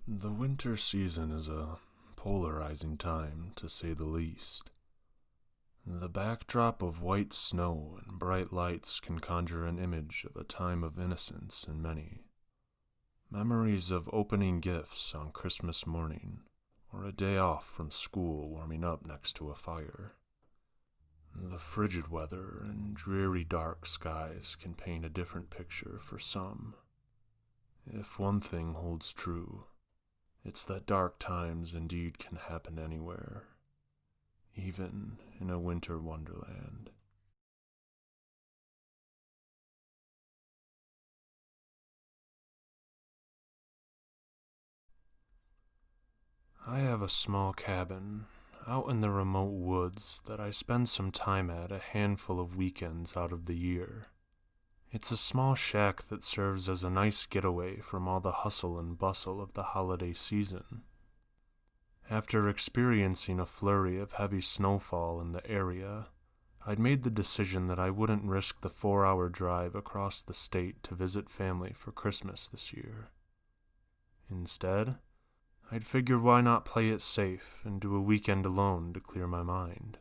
The winter season is a polarizing time, to say the least. The backdrop of white snow and bright lights can conjure an image of a time of innocence in many. Memories of opening gifts on Christmas morning, or a day off from school warming up next to a fire. The frigid weather and dreary dark skies can paint a different picture for some. If one thing holds true, it's that dark times indeed can happen anywhere, even in a winter wonderland. I have a small cabin out in the remote woods that I spend some time at a handful of weekends out of the year. It's a small shack that serves as a nice getaway from all the hustle and bustle of the holiday season. After experiencing a flurry of heavy snowfall in the area, I'd made the decision that I wouldn't risk the 4-hour drive across the state to visit family for Christmas this year. Instead, I'd figure why not play it safe and do a weekend alone to clear my mind.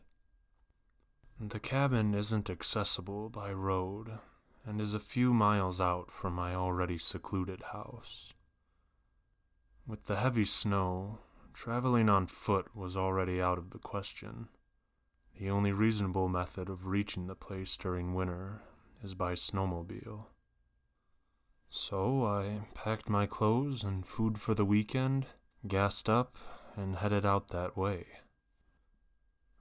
The cabin isn't accessible by road and is a few miles out from my already secluded house. With the heavy snow, traveling on foot was already out of the question. The only reasonable method of reaching the place during winter is by snowmobile. So I packed my clothes and food for the weekend, gassed up, and headed out that way.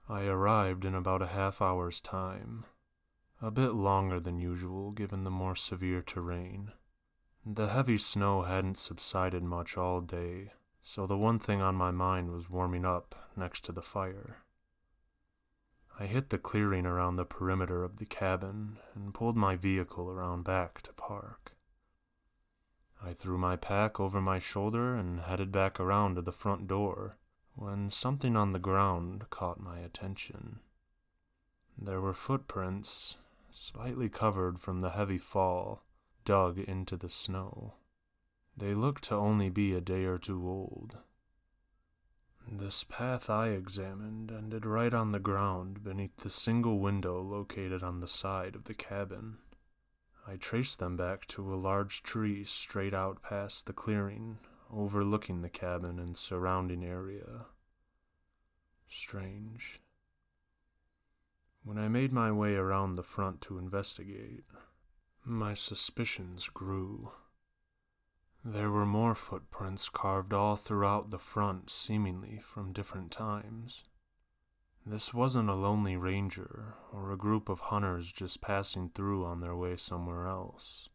I arrived in about a half hour's time, a bit longer than usual given the more severe terrain. The heavy snow hadn't subsided much all day, so the one thing on my mind was warming up next to the fire. I hit the clearing around the perimeter of the cabin and pulled my vehicle around back to park. I threw my pack over my shoulder and headed back around to the front door when something on the ground caught my attention. There were footprints, slightly covered from the heavy fall, dug into the snow. They looked to only be a day or two old. This path I examined ended right on the ground beneath the single window located on the side of the cabin. I traced them back to a large tree straight out past the clearing, overlooking the cabin and surrounding area. Strange. When I made my way around the front to investigate, my suspicions grew. There were more footprints carved all throughout the front, seemingly from different times. This wasn't a lonely ranger or a group of hunters just passing through on their way somewhere else.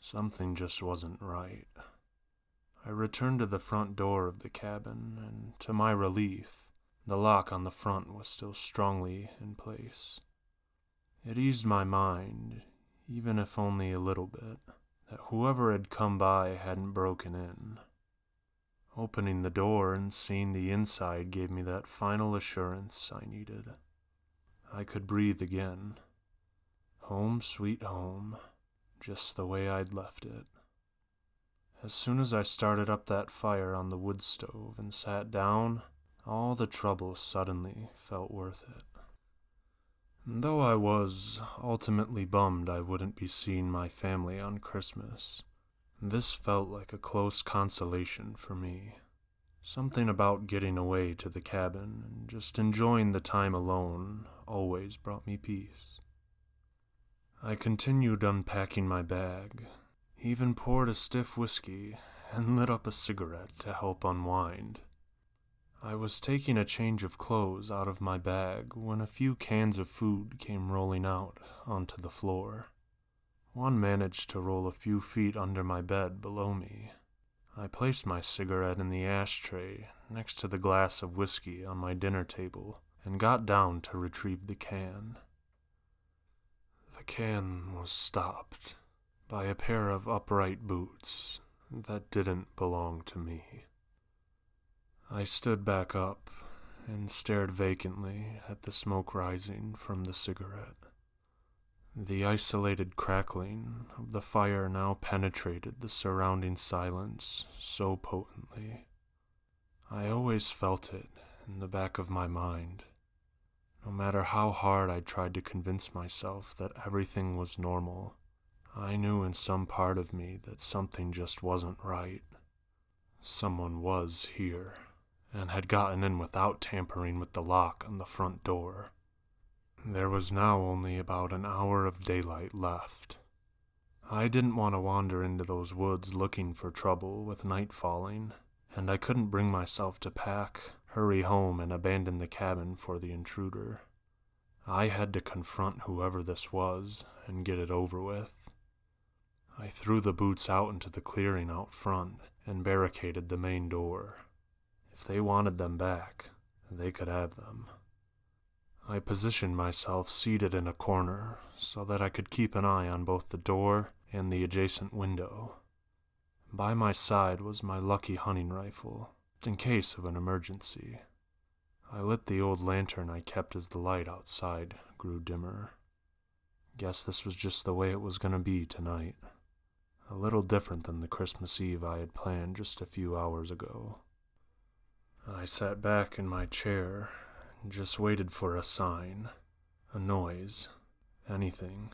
Something just wasn't right. I returned to the front door of the cabin, and to my relief, the lock on the front was still strongly in place. It eased my mind, even if only a little bit, that whoever had come by hadn't broken in. Opening the door and seeing the inside gave me that final assurance I needed. I could breathe again. Home sweet home, just the way I'd left it. As soon as I started up that fire on the wood stove and sat down, all the trouble suddenly felt worth it. Though I was ultimately bummed I wouldn't be seeing my family on Christmas, this felt like a close consolation for me. Something about getting away to the cabin and just enjoying the time alone always brought me peace. I continued unpacking my bag, even poured a stiff whiskey and lit up a cigarette to help unwind. I was taking a change of clothes out of my bag when a few cans of food came rolling out onto the floor. One managed to roll a few feet under my bed below me. I placed my cigarette in the ashtray next to the glass of whiskey on my dinner table and got down to retrieve the can. The can was stopped by a pair of upright boots that didn't belong to me. I stood back up and stared vacantly at the smoke rising from the cigarette. The isolated crackling of the fire now penetrated the surrounding silence so potently. I always felt it in the back of my mind. No matter how hard I tried to convince myself that everything was normal, I knew in some part of me that something just wasn't right. Someone was here, and had gotten in without tampering with the lock on the front door. There was now only about an hour of daylight left. I didn't want to wander into those woods looking for trouble with night falling, and I couldn't bring myself to pack, hurry home, and abandon the cabin for the intruder. I had to confront whoever this was and get it over with. I threw the boots out into the clearing out front and barricaded the main door. If they wanted them back, they could have them. I positioned myself seated in a corner so that I could keep an eye on both the door and the adjacent window. By my side was my lucky hunting rifle, in case of an emergency. I lit the old lantern I kept as the light outside grew dimmer. Guess this was just the way it was going to be tonight. A little different than the Christmas Eve I had planned just a few hours ago. I sat back in my chair and just waited for a sign, a noise, anything.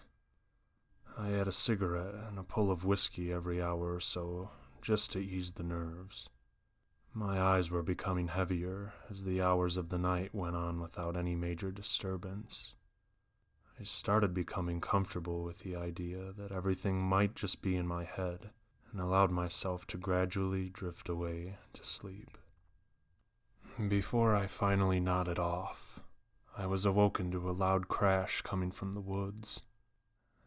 I had a cigarette and a pull of whiskey every hour or so, just to ease the nerves. My eyes were becoming heavier as the hours of the night went on without any major disturbance. I started becoming comfortable with the idea that everything might just be in my head, and allowed myself to gradually drift away to sleep. Before I finally nodded off, I was awoken to a loud crash coming from the woods.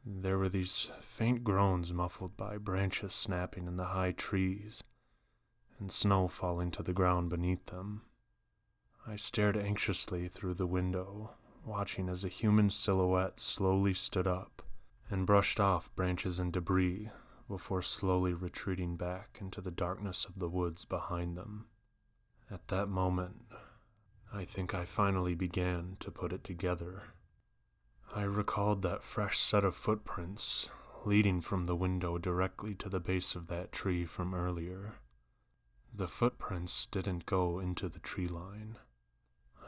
There were these faint groans muffled by branches snapping in the high trees, and snow falling to the ground beneath them. I stared anxiously through the window, watching as a human silhouette slowly stood up and brushed off branches and debris before slowly retreating back into the darkness of the woods behind them. At that moment, I think I finally began to put it together. I recalled that fresh set of footprints leading from the window directly to the base of that tree from earlier. The footprints didn't go into the tree line.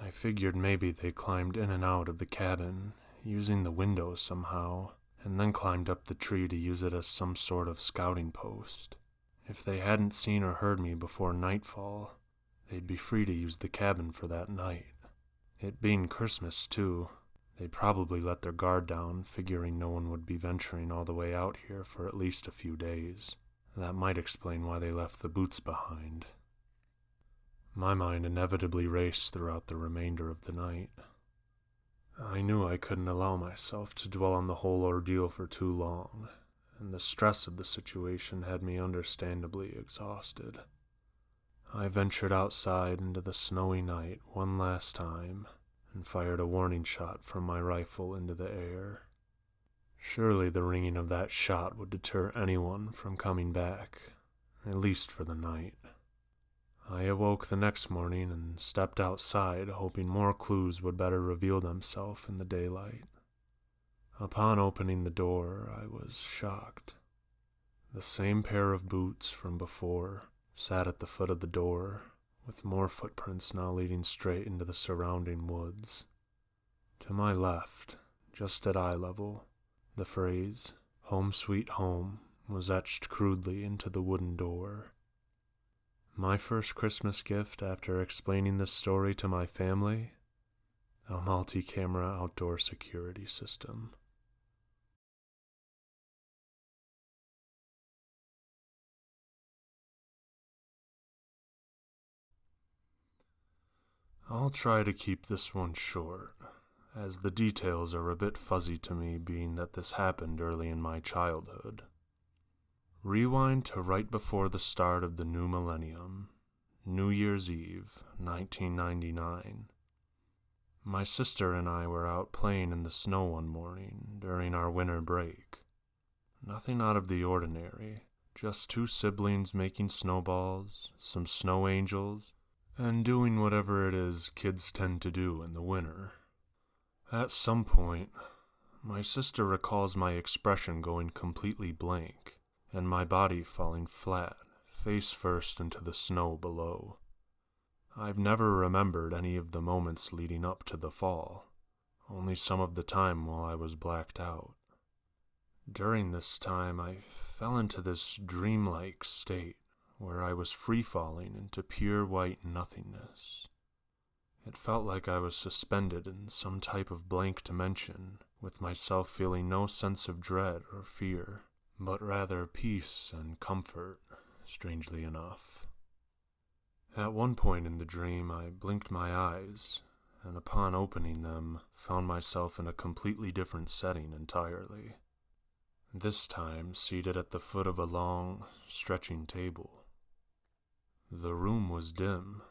I figured maybe they climbed in and out of the cabin, using the window somehow, and then climbed up the tree to use it as some sort of scouting post. If they hadn't seen or heard me before nightfall, they'd be free to use the cabin for that night. It being Christmas, too, they'd probably let their guard down, figuring no one would be venturing all the way out here for at least a few days. That might explain why they left the boots behind. My mind inevitably raced throughout the remainder of the night. I knew I couldn't allow myself to dwell on the whole ordeal for too long, and the stress of the situation had me understandably exhausted. I ventured outside into the snowy night one last time and fired a warning shot from my rifle into the air. Surely the ringing of that shot would deter anyone from coming back, at least for the night. I awoke the next morning and stepped outside, hoping more clues would better reveal themselves in the daylight. Upon opening the door, I was shocked. The same pair of boots from before sat at the foot of the door, with more footprints now leading straight into the surrounding woods. To my left, just at eye level, the phrase, "Home Sweet Home," was etched crudely into the wooden door. My first Christmas gift after explaining this story to my family? A multi-camera outdoor security system. I'll try to keep this one short, as the details are a bit fuzzy to me, being that this happened early in my childhood. Rewind to right before the start of the new millennium, New Year's Eve, 1999. My sister and I were out playing in the snow one morning during our winter break. Nothing out of the ordinary, just two siblings making snowballs, some snow angels, and doing whatever it is kids tend to do in the winter. At some point, My sister recalls my expression going completely blank, and my body falling flat, face first into the snow below. I've never remembered any of the moments leading up to the fall, only some of the time while I was blacked out. During this time, I fell into this dreamlike state where I was free-falling into pure white nothingness. It felt like I was suspended in some type of blank dimension, with myself feeling no sense of dread or fear, but rather peace and comfort, strangely enough. At one point in the dream, I blinked my eyes, and upon opening them, found myself in a completely different setting entirely. This time seated at the foot of a long, stretching table. The room was dim,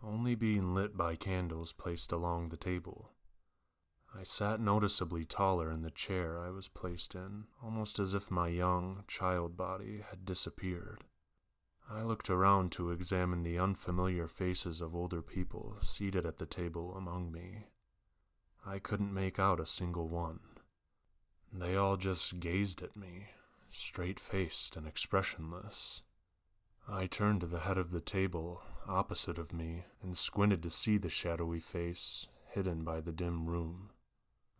only being lit by candles placed along the table. I sat noticeably taller in the chair I was placed in, almost as if my young, child body had disappeared. I looked around to examine the unfamiliar faces of older people seated at the table among me. I couldn't make out a single one. They all just gazed at me, straight-faced and expressionless. I turned to the head of the table, opposite of me, and squinted to see the shadowy face hidden by the dim room.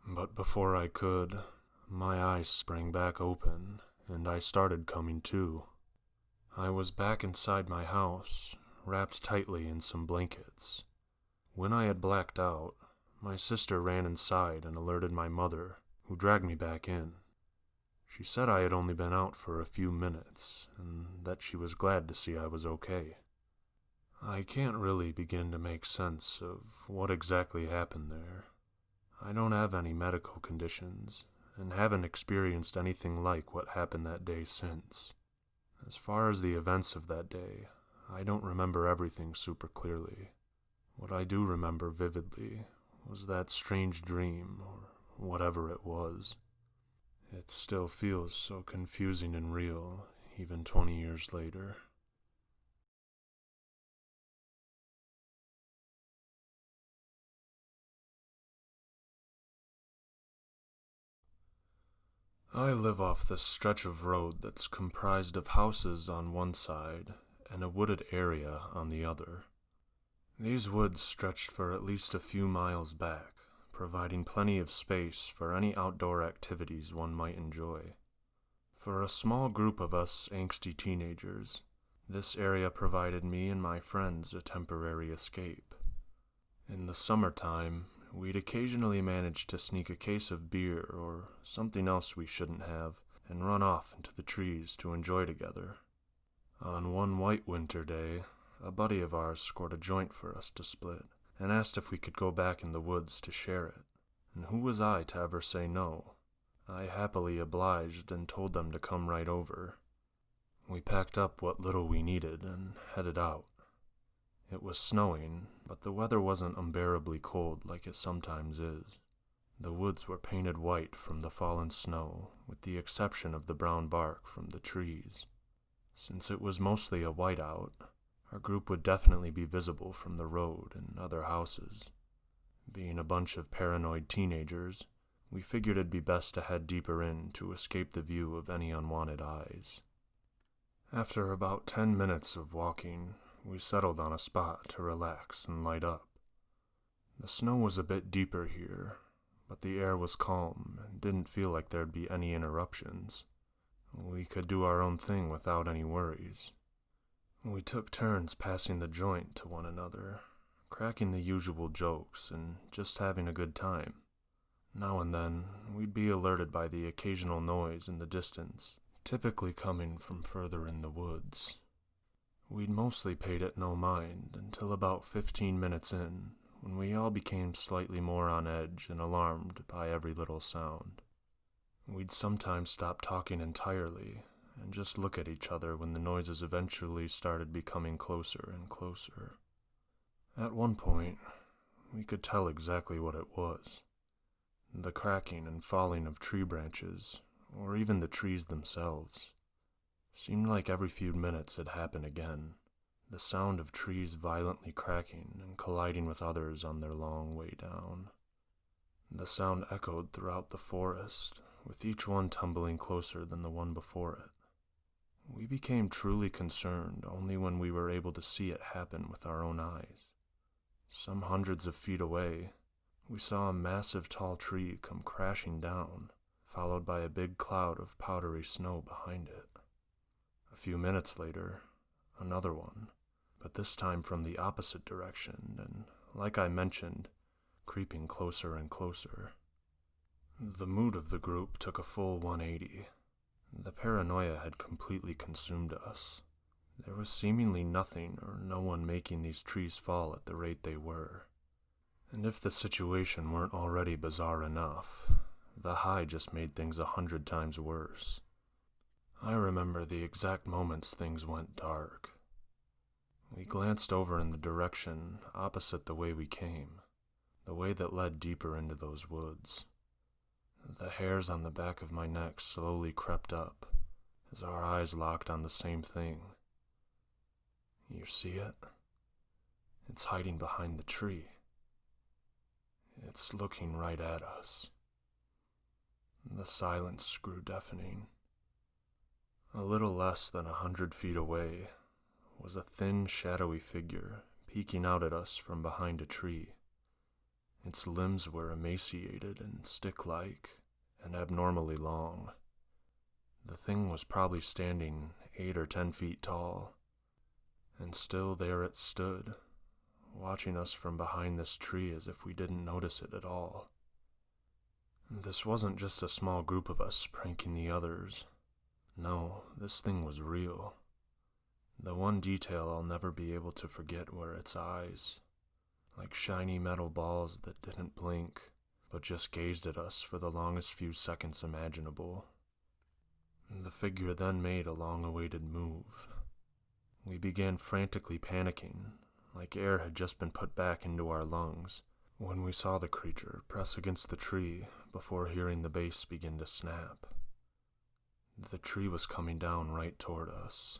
But before I could, my eyes sprang back open, and I started coming to. I was back inside my house, wrapped tightly in some blankets. When I had blacked out, my sister ran inside and alerted my mother, who dragged me back in. She said I had only been out for a few minutes, and that she was glad to see I was okay. I can't really begin to make sense of what exactly happened there. I don't have any medical conditions, and haven't experienced anything like what happened that day since. As far as the events of that day, I don't remember everything super clearly. What I do remember vividly was that strange dream, or whatever it was. It still feels so confusing and real, even 20 years later. I live off this stretch of road that's comprised of houses on one side and a wooded area on the other. These woods stretched for at least a few miles back, providing plenty of space for any outdoor activities one might enjoy. For a small group of us angsty teenagers, this area provided me and my friends a temporary escape. In the summertime, we'd occasionally manage to sneak a case of beer or something else we shouldn't have and run off into the trees to enjoy together. On one white winter day, a buddy of ours scored a joint for us to split and asked if we could go back in the woods to share it. And who was I to ever say no? I happily obliged and told them to come right over. We packed up what little we needed and headed out. It was snowing, but the weather wasn't unbearably cold like it sometimes is. The woods were painted white from the fallen snow, with the exception of the brown bark from the trees. Since it was mostly a whiteout, our group would definitely be visible from the road and other houses. Being a bunch of paranoid teenagers, we figured it'd be best to head deeper in to escape the view of any unwanted eyes. After about 10 minutes of walking, we settled on a spot to relax and light up. The snow was a bit deeper here, but the air was calm and didn't feel like there'd be any interruptions. We could do our own thing without any worries. We took turns passing the joint to one another, cracking the usual jokes and just having a good time. Now and then, we'd be alerted by the occasional noise in the distance, typically coming from further in the woods. We'd mostly paid it no mind until about 15 minutes in, when we all became slightly more on edge and alarmed by every little sound. We'd sometimes stop talking entirely and just look at each other when the noises eventually started becoming closer and closer. At one point, we could tell exactly what it was. The cracking and falling of tree branches, or even the trees themselves. Seemed like every few minutes it happened again, the sound of trees violently cracking and colliding with others on their long way down. The sound echoed throughout the forest, with each one tumbling closer than the one before it. We became truly concerned only when we were able to see it happen with our own eyes. Some hundreds of feet away, we saw a massive tall tree come crashing down, followed by a big cloud of powdery snow behind it. A few minutes later, another one, but this time from the opposite direction and, like I mentioned, creeping closer and closer. The mood of the group took a full 180. The paranoia had completely consumed us. There was seemingly nothing or no one making these trees fall at the rate they were. And if the situation weren't already bizarre enough, the high just made things 100 times worse. I remember the exact moments things went dark. We glanced over in the direction opposite the way we came, the way that led deeper into those woods. The hairs on the back of my neck slowly crept up as our eyes locked on the same thing. You see it? It's hiding behind the tree. It's looking right at us. The silence grew deafening. A little less than 100 feet away was a thin, shadowy figure peeking out at us from behind a tree. Its limbs were emaciated and stick-like and abnormally long. The thing was probably standing 8 or 10 feet tall, and still there it stood, watching us from behind this tree as if we didn't notice it at all. This wasn't just a small group of us pranking the others. No, this thing was real. The one detail I'll never be able to forget were its eyes, like shiny metal balls that didn't blink, but just gazed at us for the longest few seconds imaginable. The figure then made a long-awaited move. We began frantically panicking, like air had just been put back into our lungs, when we saw the creature press against the tree before hearing the base begin to snap. The tree was coming down right toward us.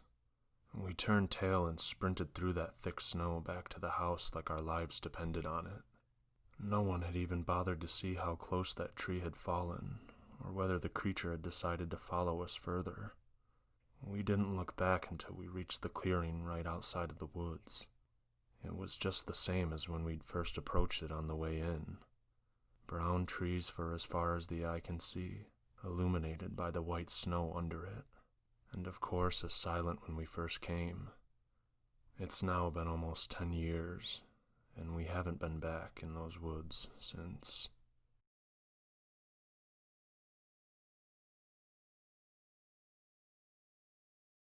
We turned tail and sprinted through that thick snow back to the house like our lives depended on it. No one had even bothered to see how close that tree had fallen, or whether the creature had decided to follow us further. We didn't look back until we reached the clearing right outside of the woods. It was just the same as when we'd first approached it on the way in. Brown trees for as far as the eye can see, illuminated by the white snow under it, and of course as silent when we first came. It's now been almost 10 years, and we haven't been back in those woods since.